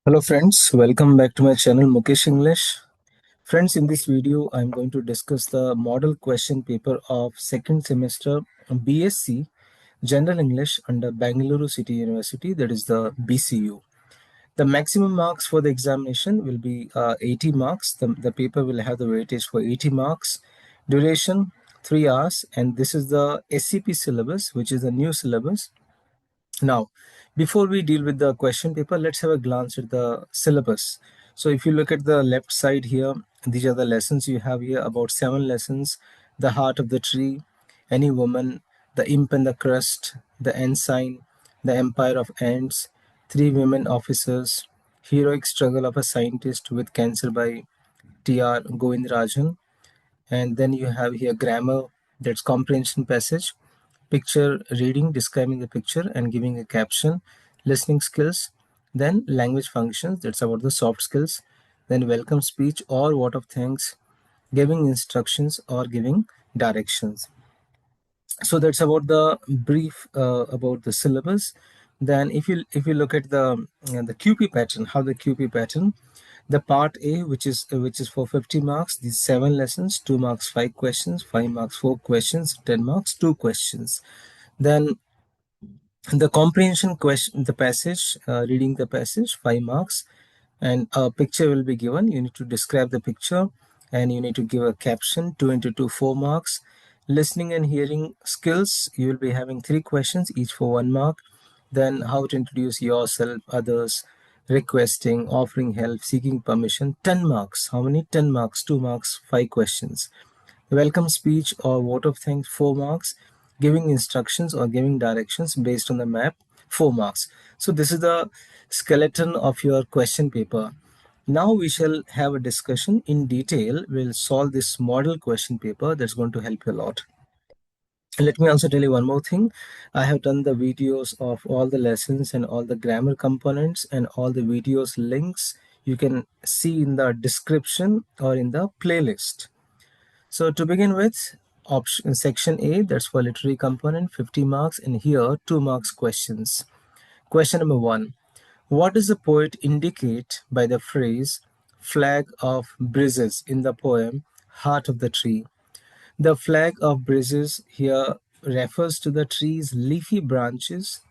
Hello friends, welcome back to my channel Mukesh English. Friends, in this video I'm going to discuss the model question paper of second semester BSc General English under Bangalore City University, that is the BCU. The maximum marks for the examination will be 80 marks. The paper will have the weightage for 80 marks. Duration 3 hours, and this is the SCP syllabus, which is the new syllabus. Now, before we deal with the question paper, let's have a glance at the syllabus. So if you look at the left side here, these are the lessons you have here, about 7 lessons: the heart of the tree, any woman, the imp and the crust, the ensign, the empire of ants, 3 women officers, heroic struggle of a scientist with cancer by T.R. Govindarajan. And then you have here grammar, that's comprehension passage, picture reading, describing the picture and giving a caption, listening skills, then language functions, that's about the soft skills, then welcome speech or vote of thanks, giving instructions or giving directions. So that's about the brief about the syllabus. Then if you look at the QP pattern, how the QP pattern, the part A, which is for 50 marks, these 7 lessons, 2 marks 5 questions, 5 marks 4 questions, 10 marks 2 questions. Then the comprehension question, the passage, reading the passage, 5 marks, and a picture will be given. You need to describe the picture and you need to give a caption. 2 into 2, 4 marks. Listening and hearing skills, you will be having 3 questions, each for 1 mark. Then how to introduce yourself, others, requesting, offering help, seeking permission, 10 marks. How many? 10 marks, 2 marks, 5 questions. Welcome speech or vote of thanks, 4 marks. Giving instructions or giving directions based on the map, 4 marks. So this is the skeleton of your question paper. Now we shall have a discussion in detail. We'll solve this model question paper. That's going to help you a lot. Let me also tell you one more thing. I have done the videos of all the lessons and all the grammar components, and all the videos links you can see in the description or in the playlist. So to begin with, option section A, that's for literary component, 50 marks, and here 2 marks questions. Question number 1. What does the poet indicate by the phrase flag of breezes in the poem Heart of the Tree? The flag of breezes here refers to the tree's leafy branches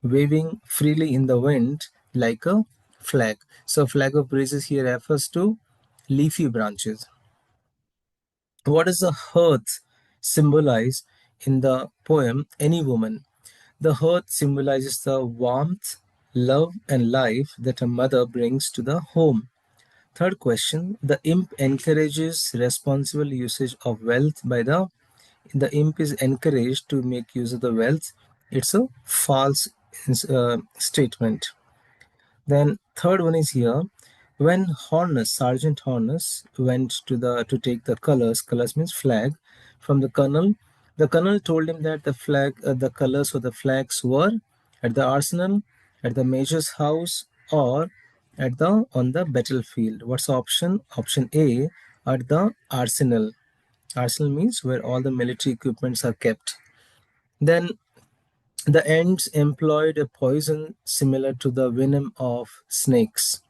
waving freely in the wind like a flag. So flag of breezes here refers to leafy branches. What does the hearth symbolize in the poem Any Woman? The hearth symbolizes the warmth, love, and life that a mother brings to the home. Third question, the imp encourages responsible usage of wealth by the imp is encouraged to make use of the wealth. It's a false statement. Then third one is here. When Sergeant Hornus went to take the colors means flag, from the colonel told him that the colors of the flags were at the arsenal, at the major's house, or on the battlefield. What's the option? Option A, at the arsenal. Arsenal means where all the military equipments are kept. Then the ants employed a poison similar to the venom of snakes.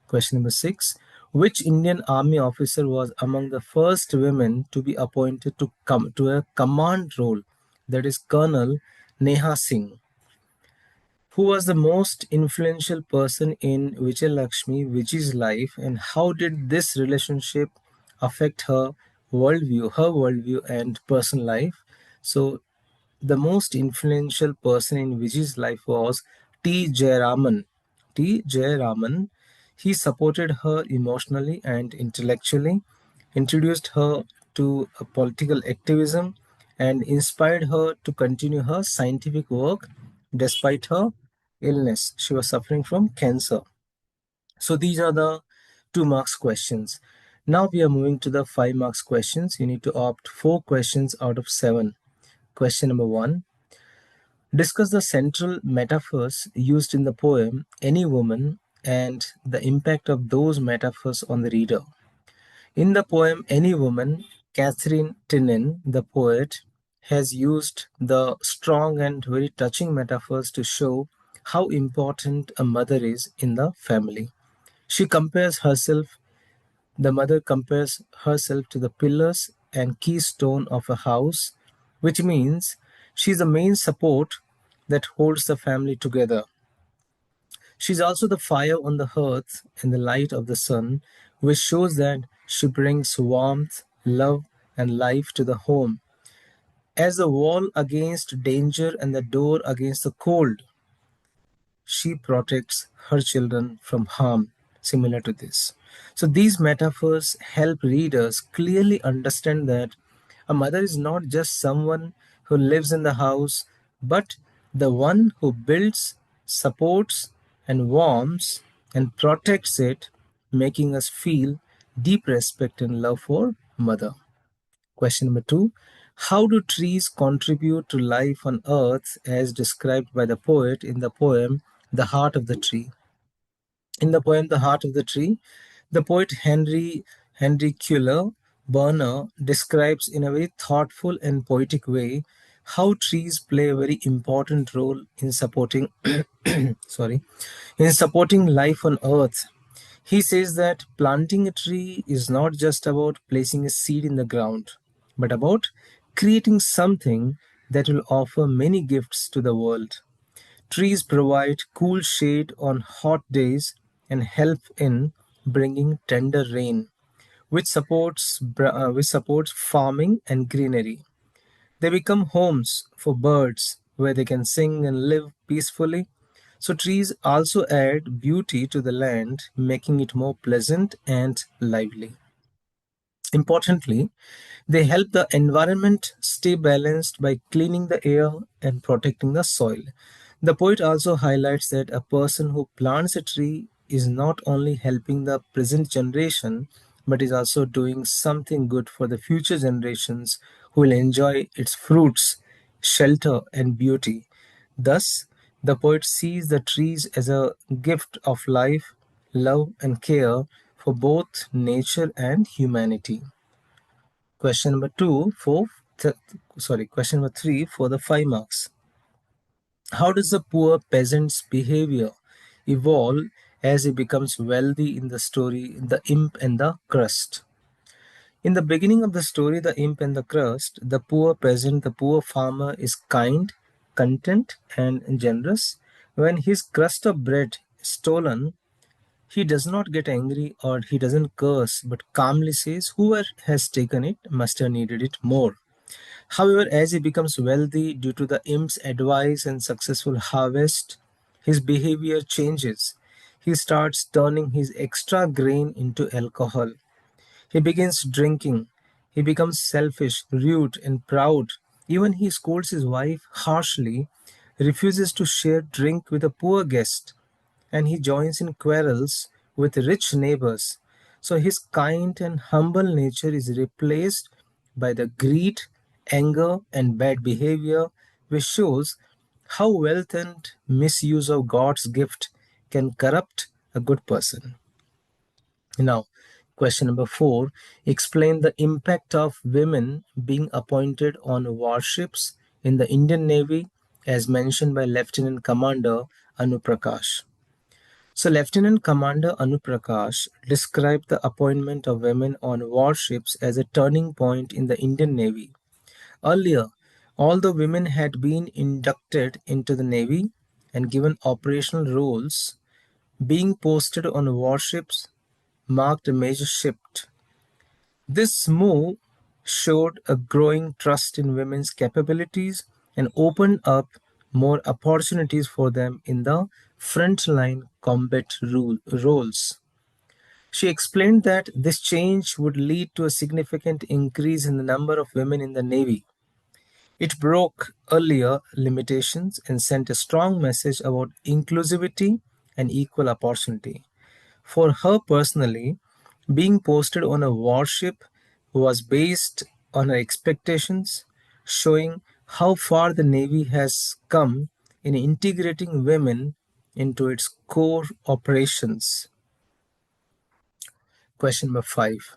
Question number 6. Which Indian Army officer was among the first women to be appointed to come to a command role? That is Colonel Neha Singh. Who was the most influential person in Vijayalakshmi's life, and how did this relationship affect her worldview and personal life? So the most influential person in Vijay's life was T. Jayaraman. T. Jayaraman. He supported her emotionally and intellectually, introduced her to political activism, and inspired her to continue her scientific work despite her illness. She was suffering from cancer. So these are the 2 marks questions. Now we are moving to the 5 marks questions. You need to opt 4 questions out of 7. Question number 1. Discuss the central metaphors used in the poem Any Woman and the impact of those metaphors on the reader. In the poem Any Woman, Katharine Tynan, the poet, has used the strong and very touching metaphors to show how important a mother is in the family. She compares herself, the mother compares herself to the pillars and keystone of a house, which means she's the main support that holds the family together. She's also the fire on the hearth and the light of the sun, which shows that she brings warmth, love, and life to the home. As the wall against danger and the door against the cold, she protects her children from harm, similar to this. So, these metaphors help readers clearly understand that a mother is not just someone who lives in the house, but the one who builds, supports, and warms and protects it, making us feel deep respect and love for mother. Question number two. How do trees contribute to life on earth as described by the poet in the poem The Heart of the Tree? In the poem The Heart of the Tree, the poet Henry Cuyle Burner describes in a very thoughtful and poetic way how trees play a very important role in supporting sorry in supporting life on earth. He says that planting a tree is not just about placing a seed in the ground, but about creating something that will offer many gifts to the world. Trees provide cool shade on hot days and help in bringing tender rain, which supports farming and greenery. They become homes for birds where they can sing and live peacefully. So, trees also add beauty to the land, making it more pleasant and lively. Importantly, they help the environment stay balanced by cleaning the air and protecting the soil. The poet also highlights that a person who plants a tree is not only helping the present generation, but is also doing something good for the future generations who will enjoy its fruits, shelter, and beauty. Thus, the poet sees the trees as a gift of life, love, and care for both nature and humanity. Question number question number three for the 5 marks. How does the poor peasant's behavior evolve as he becomes wealthy in the story The Imp and the Crust? In the beginning of the story, The Imp and the Crust, the poor peasant, the poor farmer is kind, content, and generous. When his crust of bread is stolen, he does not get angry or he doesn't curse, but calmly says, "Whoever has taken it must have needed it more." However, as he becomes wealthy due to the imp's advice and successful harvest, his behavior changes. He starts turning his extra grain into alcohol. He begins drinking. He becomes selfish, rude, and proud. Even he scolds his wife harshly, refuses to share drink with a poor guest, and he joins in quarrels with rich neighbors. So his kind and humble nature is replaced by the greed, anger, and bad behavior, which shows how wealth and misuse of God's gift can corrupt a good person. Now, question number four, explain the impact of women being appointed on warships in the Indian Navy as mentioned by Lieutenant Commander Anuprakash. So, Lieutenant Commander Anuprakash described the appointment of women on warships as a turning point in the Indian Navy. Earlier, although women had been inducted into the Navy and given operational roles, being posted on warships marked a major shift. This move showed a growing trust in women's capabilities and opened up more opportunities for them in the frontline combat roles. She explained that this change would lead to a significant increase in the number of women in the Navy. It broke earlier limitations and sent a strong message about inclusivity and equal opportunity. For her personally, being posted on a warship was based on her expectations, showing how far the Navy has come in integrating women into its core operations. Question number five.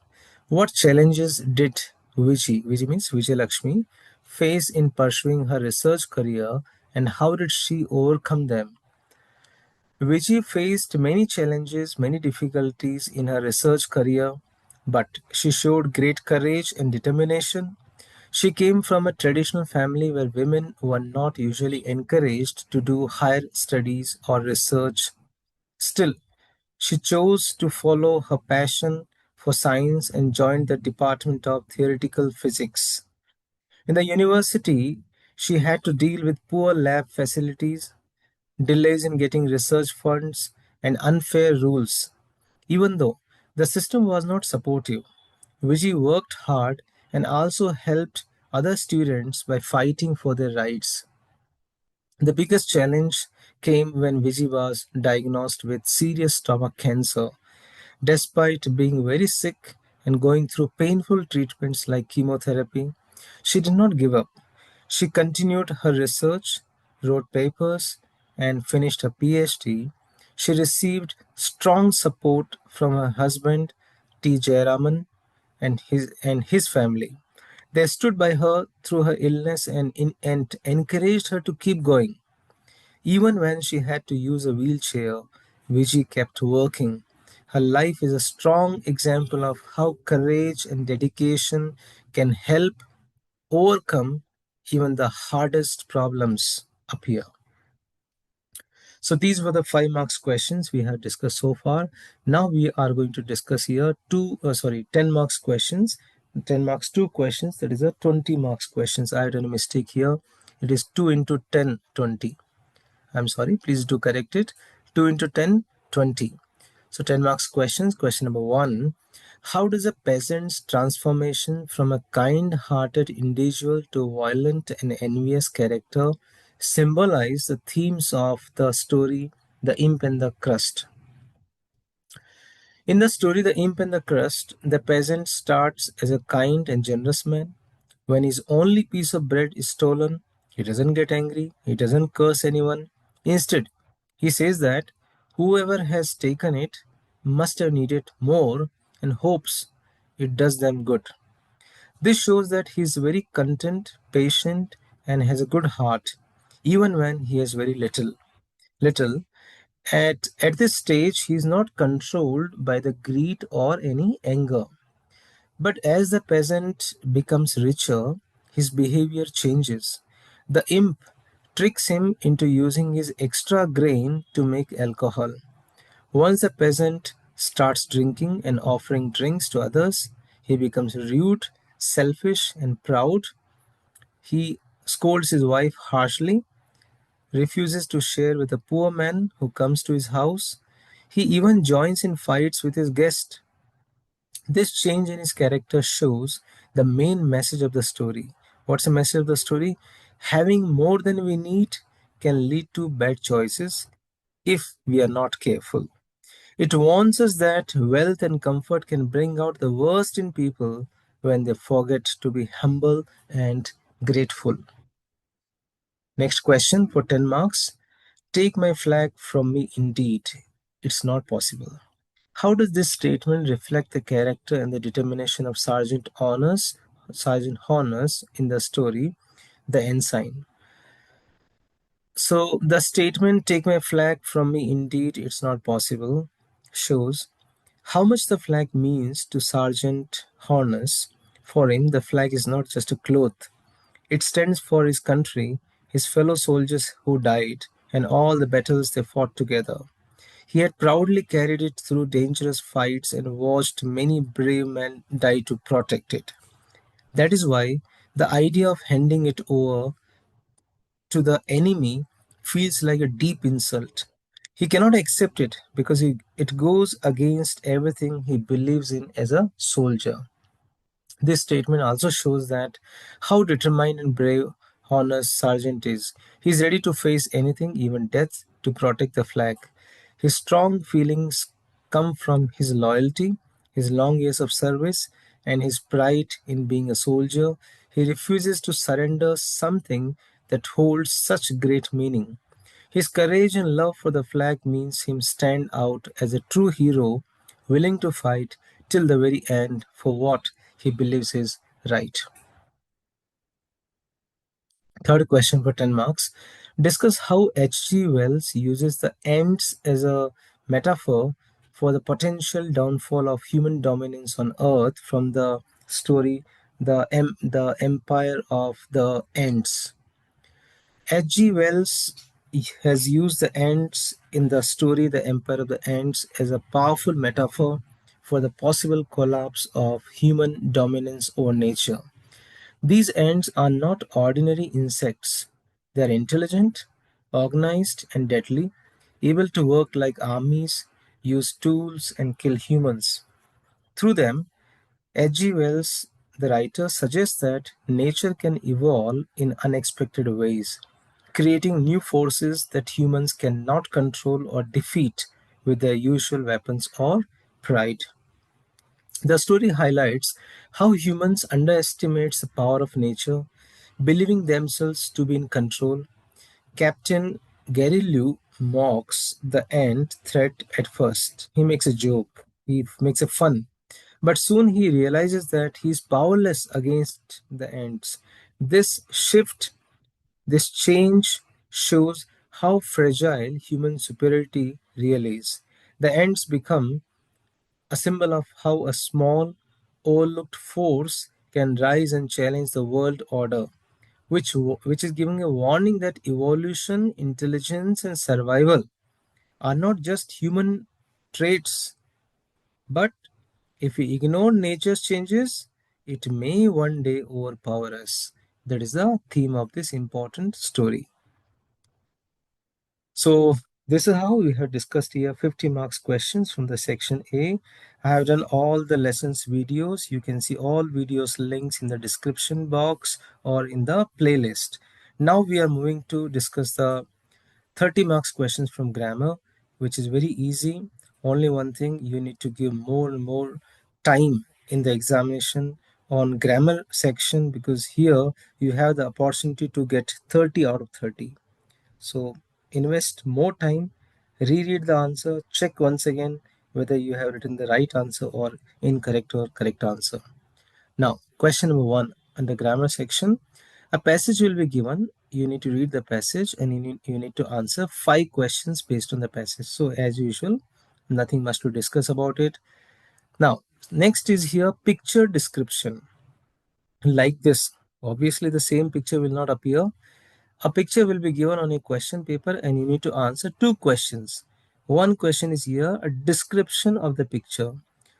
What challenges did Vijay means Vijayalakshmi, face in pursuing her research career and how did she overcome them? Vijay faced many challenges, many difficulties in her research career, but she showed great courage and determination. She came from a traditional family where women were not usually encouraged to do higher studies or research. Still, she chose to follow her passion for science and joined the Department of Theoretical Physics. In the university, she had to deal with poor lab facilities, delays in getting research funds, and unfair rules. Even though the system was not supportive, Vijay worked hard and also helped other students by fighting for their rights. The biggest challenge came when Vijay was diagnosed with serious stomach cancer. Despite being very sick and going through painful treatments like chemotherapy, she did not give up. She continued her research, wrote papers, and finished her PhD. She received strong support from her husband, T. Jayaraman, and his family. They stood by her through her illness and encouraged her to keep going. Even when she had to use a wheelchair, Vijay kept working. Her life is a strong example of how courage and dedication can help overcome even the hardest problems appear. So these were the 5 marks questions we have discussed so far. Now we are going to discuss here 10 marks questions. 10 marks 2 questions, that is a 20 marks questions. I had a mistake here. It is 2 into 10, 20. I'm sorry, please do correct it. 2 into 10, 20. So 10 marks questions. Question number 1. How does a peasant's transformation from a kind-hearted individual to a violent and envious character symbolize the themes of the story, The Imp and the Crust? In the story The Imp and the Crust, the peasant starts as a kind and generous man. When his only piece of bread is stolen, he doesn't get angry, he doesn't curse anyone. Instead, he says that whoever has taken it must have needed more and hopes it does them good. This shows that he is very content, patient, and has a good heart, even when he has very little. Little. At this stage, he is not controlled by the greed or any anger. But as the peasant becomes richer, his behavior changes. The imp tricks him into using his extra grain to make alcohol. Once the peasant starts drinking and offering drinks to others, he becomes rude, selfish, and proud. He scolds his wife harshly, refuses to share with a poor man who comes to his house. He even joins in fights with his guests. This change in his character shows the main message of the story. What's the message of the story? Having more than we need can lead to bad choices if we are not careful. It warns us that wealth and comfort can bring out the worst in people when they forget to be humble and grateful. Next question for 10 marks. Take my flag from me indeed. It's not possible. How does this statement reflect the character and the determination of Sergeant Horners in the story, The Ensign? So the statement, take my flag from me indeed, it's not possible, shows how much the flag means to Sergeant Horners. For him, the flag is not just a cloth. It stands for his country, his fellow soldiers who died, and all the battles they fought together. He had proudly carried it through dangerous fights and watched many brave men die to protect it. That is why the idea of handing it over to the enemy feels like a deep insult. He cannot accept it because it goes against everything he believes in as a soldier. This statement also shows that how determined and brave Honor's sergeant is. He is ready to face anything, even death, to protect the flag. His strong feelings come from his loyalty, his long years of service, and his pride in being a soldier. He refuses to surrender something that holds such great meaning. His courage and love for the flag means him stand out as a true hero, willing to fight till the very end for what he believes is right. Third question for 10 marks. Discuss how H.G. Wells uses the ants as a metaphor for the potential downfall of human dominance on Earth from the story the Empire of the Ants. H.G. Wells has used the ants in the story The Empire of the Ants as a powerful metaphor for the possible collapse of human dominance over nature. These ants are not ordinary insects. They are intelligent, organized, and deadly, able to work like armies, use tools, and kill humans. Through them, H.G. Wells, the writer, suggests that nature can evolve in unexpected ways, creating new forces that humans cannot control or defeat with their usual weapons or pride. The story highlights how humans underestimate the power of nature, believing themselves to be in control. Captain Garilu mocks the ant threat at first. He makes a joke, he makes a fun, but soon he realizes that he is powerless against the ants. This shift, this change shows how fragile human superiority really is. The ants become a symbol of how a small, overlooked force can rise and challenge the world order, which is giving a warning that evolution, intelligence, and survival are not just human traits, but if we ignore nature's changes, it may one day overpower us. That is the theme of this important story. So this is how we have discussed here 50 marks questions from the section A. I have done all the lessons videos. You can see all videos links in the description box or in the playlist. Now we are moving to discuss the 30 marks questions from grammar, which is very easy. Only one thing, you need to give more and more time in the examination on grammar section, because here you have the opportunity to get 30 out of 30. So invest more time, reread the answer, check once again whether you have written the right answer or incorrect or correct answer. Now, question number 1 under grammar section, a passage will be given. You need to read the passage and you need to answer 5 questions based on the passage. So as usual, nothing much to discuss about it. Now, next is here picture description. Like this, obviously the same picture will not appear. A picture will be given on a question paper and you need to answer 2 questions. One question is here, a description of the picture.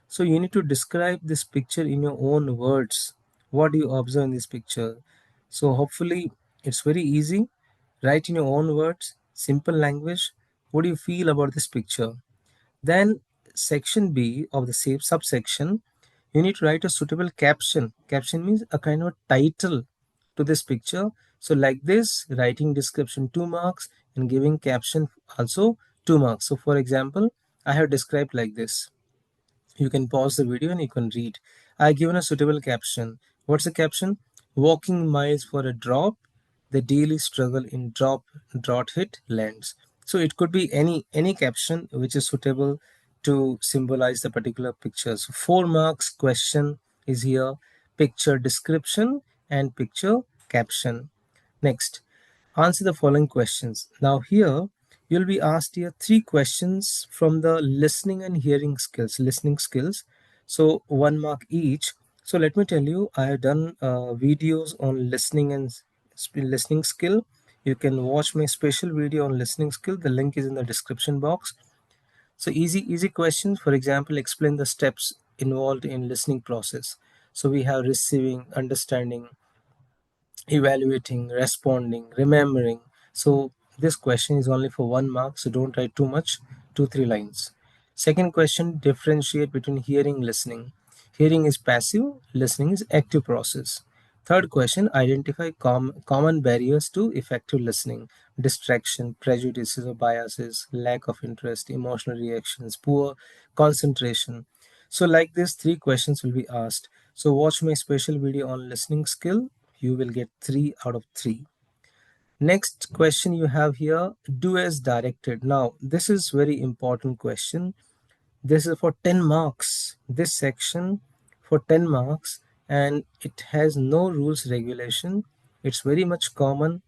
So you need to describe this picture in your own words. What do you observe in this picture? So hopefully it's very easy. Write in your own words, simple language. What do you feel about this picture? Then section B of the same subsection, you need to write a suitable caption. Caption means a kind of title to this picture. So like this, writing description 2 marks and giving caption also 2 marks. So for example, I have described like this. You can pause the video and you can read. I given a suitable caption. What's the caption? Walking miles for a drop, the daily struggle in drought hit lands. So it could be any caption which is suitable to symbolize the particular picture. So 4 marks question is here, picture description and picture caption. Next, answer the following questions. Now here you'll be asked here 3 questions from the listening and hearing skills, listening skills. So 1 mark each. So let me tell you, I have done videos on listening and listening skill. You can watch my special video on listening skill. The link is in the description box. So easy questions. For example, explain the steps involved in listening process. So we have receiving, understanding, evaluating, responding, remembering. So this question is only for 1 mark, so don't write too much, 2-3 lines. Second question, differentiate between hearing and listening. Hearing is passive, listening is active process. Third question, identify common barriers to effective listening. Distraction, prejudices or biases, lack of interest, emotional reactions, poor concentration. So like this, 3 questions will be asked. So watch my special video on listening skill. You will get 3 out of 3. Next question you have here, do as directed. Now, this is very important question. This is for 10 marks. This section for 10 marks, and it has no rules regulation. It's very much common.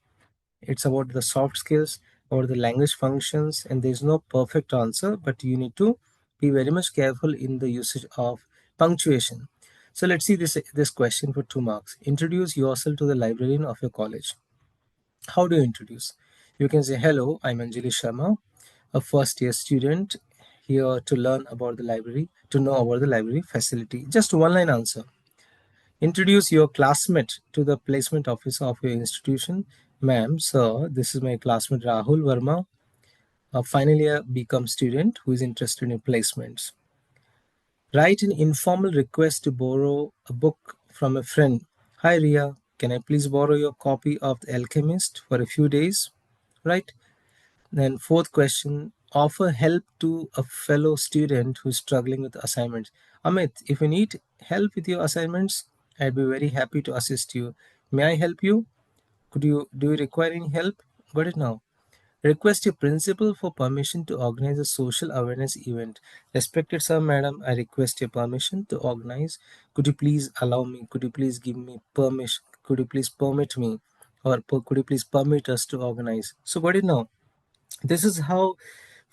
It's about the soft skills or the language functions, and there's no perfect answer, but you need to be very much careful in the usage of punctuation. So let's see this question for 2 marks. Introduce yourself to the librarian of your college. How do you introduce? You can say, hello, I'm Anjali Sharma, a first year student here to learn about the library, to know about the library facility. Just one line answer. Introduce your classmate to the placement officer of your institution. Ma'am, sir, this is my classmate Rahul Verma, a final year BCom student who is interested in placements. Write an informal request to borrow a book from a friend. Hi Ria, can I please borrow your copy of The Alchemist for a few days? Right? Then fourth question, offer help to a fellow student who's struggling with assignments. Amit, if you need help with your assignments, I'd be very happy to assist you. May I help you? Do you require any help? Got it now. Request your principal for permission to organize a social awareness event. Respected sir, madam, I request your permission to organize. Could you please allow me? Could you please give me permission? Could you please permit me? Or could you please permit us to organize? So got it now. This is how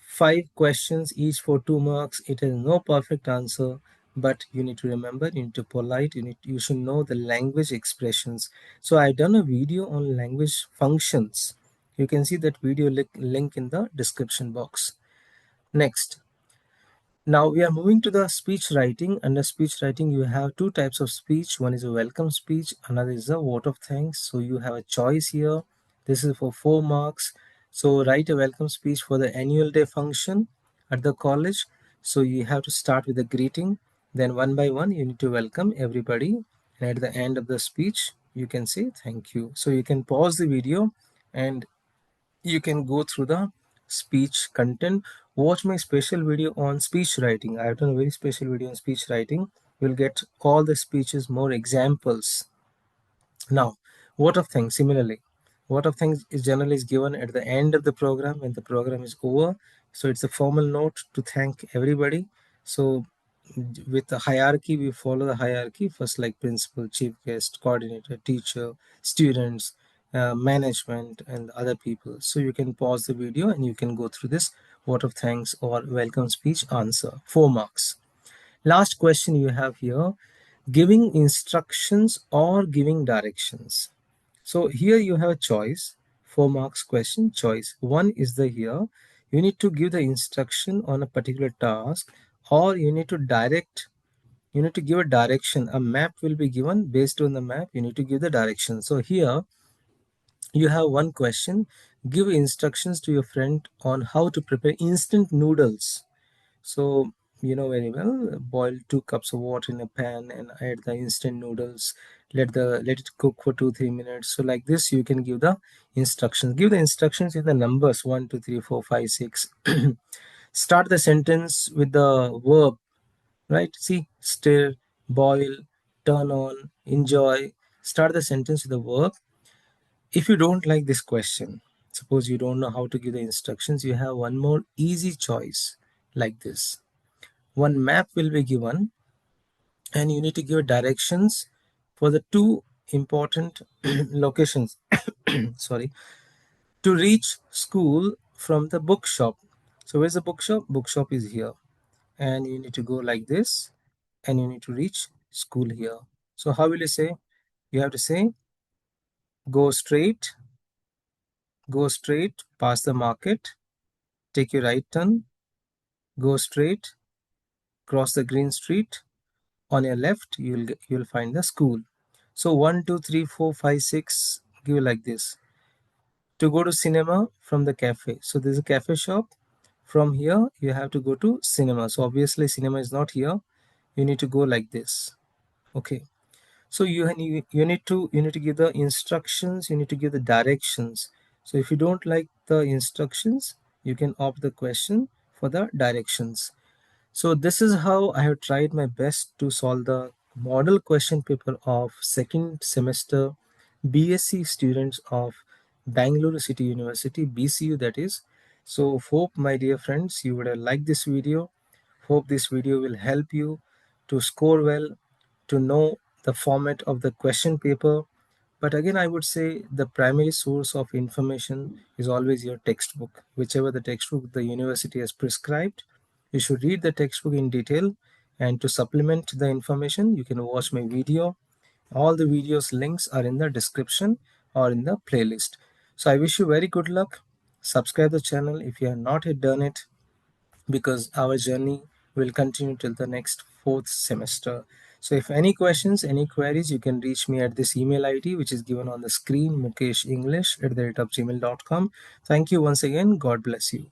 5 questions, each for 2 marks. It has no perfect answer, but you need to remember, you need to polite, you should know the language expressions. So I've done a video on language functions. You can see that video link in the description box. Next, now we are moving to the speech writing. Under speech writing, you have 2 types of speech. One is a welcome speech, another is a vote of thanks. So you have a choice here. This is for 4 marks. So write a welcome speech for the annual day function at the college. So you have to start with a greeting. Then one by one, you need to welcome everybody. And at the end of the speech, you can say thank you. So you can pause the video and you can go through the speech content. Watch my special video on speech writing. I have done a very special video on speech writing. You'll get all the speeches, more examples. Now, vote of thanks. Similarly, vote of thanks is generally given at the end of the program when the program is over. So it's a formal note to thank everybody. So with the hierarchy, we follow the hierarchy first, like principal, chief guest, coordinator, teacher, students, management, and other people. So you can pause the video and you can go through this vote of thanks or welcome speech answer. 4 marks. Last question you have here, giving instructions or giving directions. So here you have a choice. 4 marks question, choice. One is the here. You need to give the instruction on a particular task, or you need to direct. You need to give a direction. A map will be given. Based on the map, you need to give the direction. So here you have one question. Give instructions to your friend on how to prepare instant noodles. So you know very well, boil 2 cups of water in a pan and add the instant noodles. Let it cook for 2-3 minutes. So like this, you can give the instructions. Give the instructions in the numbers 1, 2, 3, 4, 5, 6. Start the sentence with the verb, right? See, stir, boil, turn on, enjoy. Start the sentence with the verb. If you don't like this question, suppose you don't know how to give the instructions, you have one more easy choice like this. One map will be given and you need to give directions for the 2 important locations sorry, to reach school from the bookshop. So where's the bookshop? Bookshop is here, and you need to go like this and you need to reach school here. So how will you say? You have to say go straight, past the market, take your right turn, go straight, cross the green street. On your left, you'll find the school. So 1, 2, 3, 4, 5, 6, give like this. To go to cinema from the cafe. So there's a cafe shop. From here, you have to go to cinema. So obviously cinema is not here. You need to go like this. Okay. So you need to give the instructions. You need to give the directions. So if you don't like the instructions, you can opt the question for the directions. So this is how I have tried my best to solve the model question paper of second semester BSc students of Bangalore City University, BCU that is. So hope my dear friends you would have liked this video. Hope this video will help you to score well, to know the format of the question paper, But again, I would say the primary source of information is always your textbook. Whichever the textbook the university has prescribed, you should read the textbook in detail. And to supplement the information, you can watch my video. All the videos links are in the description or in the playlist. So I wish you very good luck. Subscribe the channel if you have not yet done it, because our journey will continue till the next fourth semester. So if any questions, any queries, you can reach me at this email ID which is given on the screen, mukeshenglish@gmail.com. Thank you once again. God bless you.